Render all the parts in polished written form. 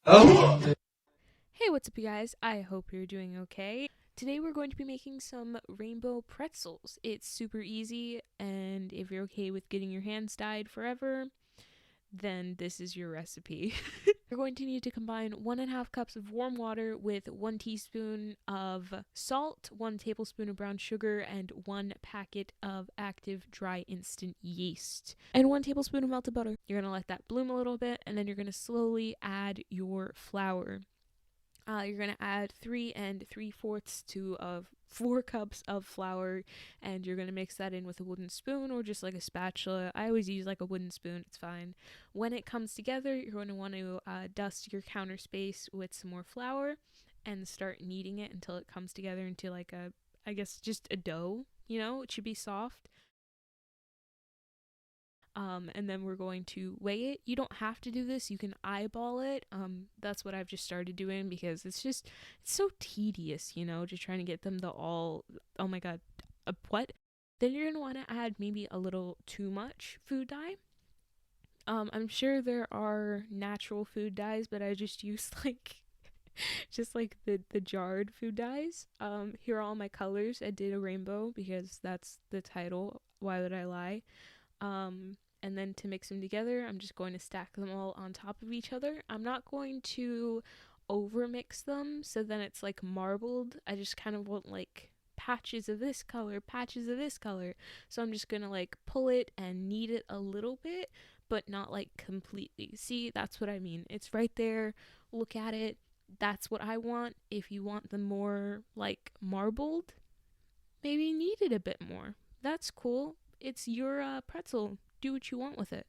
Hey, what's up, you guys? I hope you're doing okay. Today, we're going to be making some rainbow pretzels. It's super easy, and if you're okay with getting your hands dyed forever, then this is your recipe. You're going to need to combine 1.5 cups of warm water with 1 teaspoon of salt, 1 tablespoon of brown sugar, and 1 packet of active dry instant yeast, and 1 tablespoon of melted butter. You're going to let that bloom a little bit, and then you're going to slowly add your flour. You're gonna add 3 3/4 to of 4 cups of flour, and you're gonna mix that in with a wooden spoon or just like a spatula. I always use like a wooden spoon; it's fine. When it comes together, you're going to want to dust your counter space with some more flour, and start kneading it until it comes together into like a, I guess, just a dough. It should be soft. And then we're going to weigh it. You don't have to do this. You can eyeball it. That's what I've just started doing because it's so tedious, just trying to get them to all. Oh my god, what? Then you're gonna want to add maybe a little too much food dye. I'm sure there are natural food dyes, but I just use like just like the jarred food dyes. Here are all my colors. I did a rainbow because that's the title. Why would I lie? And then to mix them together, I'm just going to stack them all on top of each other. I'm not going to over mix them so then it's like marbled. I just kind of want like patches of this color, patches of this color. So I'm just gonna like pull it and knead it a little bit, but not like completely. See, that's what I mean. It's right there. Look at it. That's what I want. If you want them more like marbled, maybe knead it a bit more. That's cool. It's your pretzel. Do what you want with it.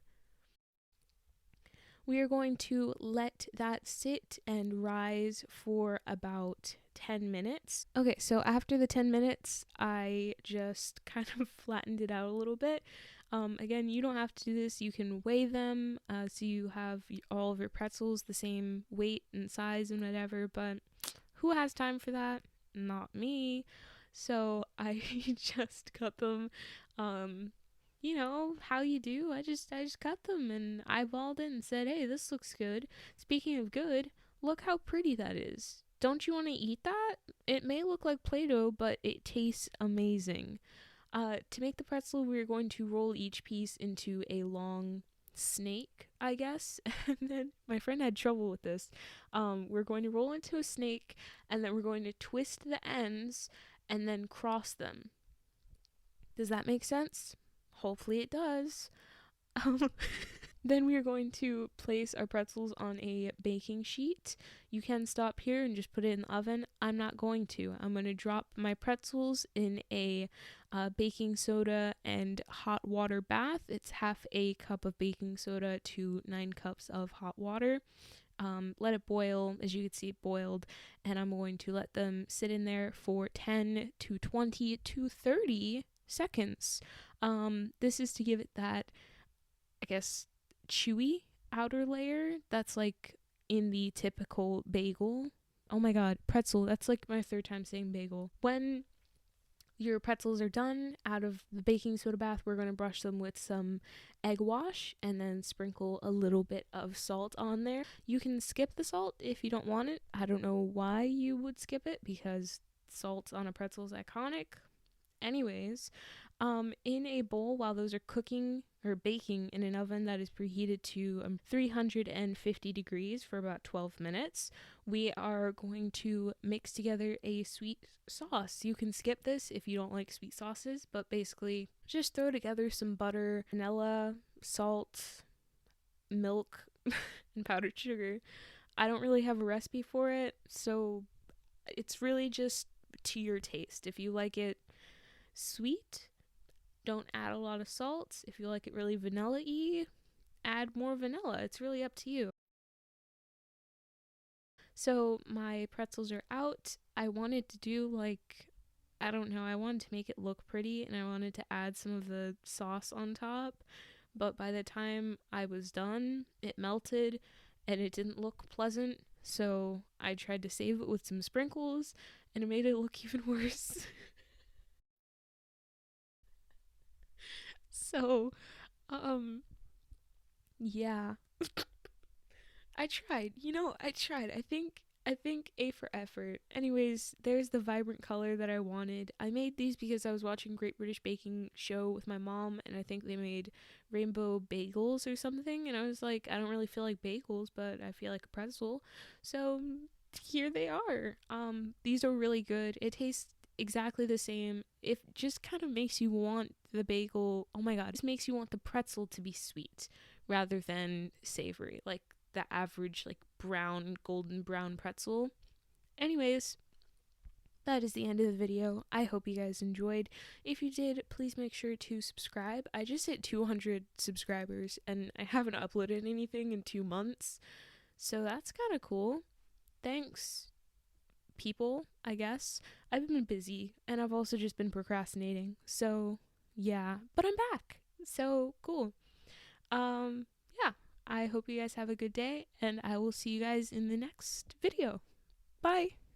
We are going to let that sit and rise for about 10 minutes. Okay, so after the 10 minutes, I just kind of flattened it out a little bit. Again, you don't have to do this. You can weigh them so you have all of your pretzels the same weight and size and whatever, but who has time for that? Not me. So I just cut them. Um, how you do. I just cut them and eyeballed it and said, "Hey, this looks good." Speaking of good, look how pretty that is. Don't you want to eat that? It may look like Play-Doh, but it tastes amazing. To make the pretzel, we're going to roll each piece into a long snake, I guess. And then my friend had trouble with this. We're going to roll into a snake, and then we're going to twist the ends and then cross them. Does that make sense? Hopefully it does. Um, then we are going to place our pretzels on a baking sheet. You can stop here and just put it in the oven. I'm not going to. I'm going to drop my pretzels in a baking soda and hot water bath. It's half a cup of baking soda to 9 cups of hot water. Let it boil. As you can see, it boiled. And I'm going to let them sit in there for 10 to 20 to 30 seconds. This is to give it that, I guess, chewy outer layer that's like in the typical bagel. Oh my god, pretzel. That's like my third time saying bagel. When your pretzels are done out of the baking soda bath, we're going to brush them with some egg wash and then sprinkle a little bit of salt on there. You can skip the salt if you don't want it. I don't know why you would skip it because salt on a pretzel is iconic. Anyways, in a bowl while those are cooking or baking in an oven that is preheated to 350 degrees for about 12 minutes, we are going to mix together a sweet sauce. You can skip this if you don't like sweet sauces, but basically just throw together some butter, vanilla, salt, milk, and powdered sugar. I don't really have a recipe for it, so it's really just to your taste. If you like it sweet, don't add a lot of salt. If you like it really vanilla-y, add more vanilla. It's really up to you. So my pretzels are out. I wanted to do like, I don't know, I wanted to make it look pretty and I wanted to add some of the sauce on top. But by the time I was done, it melted and it didn't look pleasant. So I tried to save it with some sprinkles and it made it look even worse. So, um, yeah. I tried. I tried. I think A for effort. Anyways, there's the vibrant color that I wanted. I made these because I was watching Great British Baking Show with my mom, and I think they made rainbow bagels or something, and I was like, I don't really feel like bagels, but I feel like a pretzel. So here they are. These are really good. It tastes exactly the same. It just kind of makes you want the bagel. Oh my god, it makes you want the pretzel to be sweet rather than savory, like the average like brown, golden brown pretzel. Anyways, that is the end of the video. I hope you guys enjoyed. If you did, please make sure to subscribe. I just hit 200 subscribers and I haven't uploaded anything in 2 months, so that's kind of cool. Thanks, people, I guess. I've been busy and I've also just been procrastinating. So, yeah, but I'm back. So, cool. Yeah, I hope you guys have a good day and I will see you guys in the next video. Bye.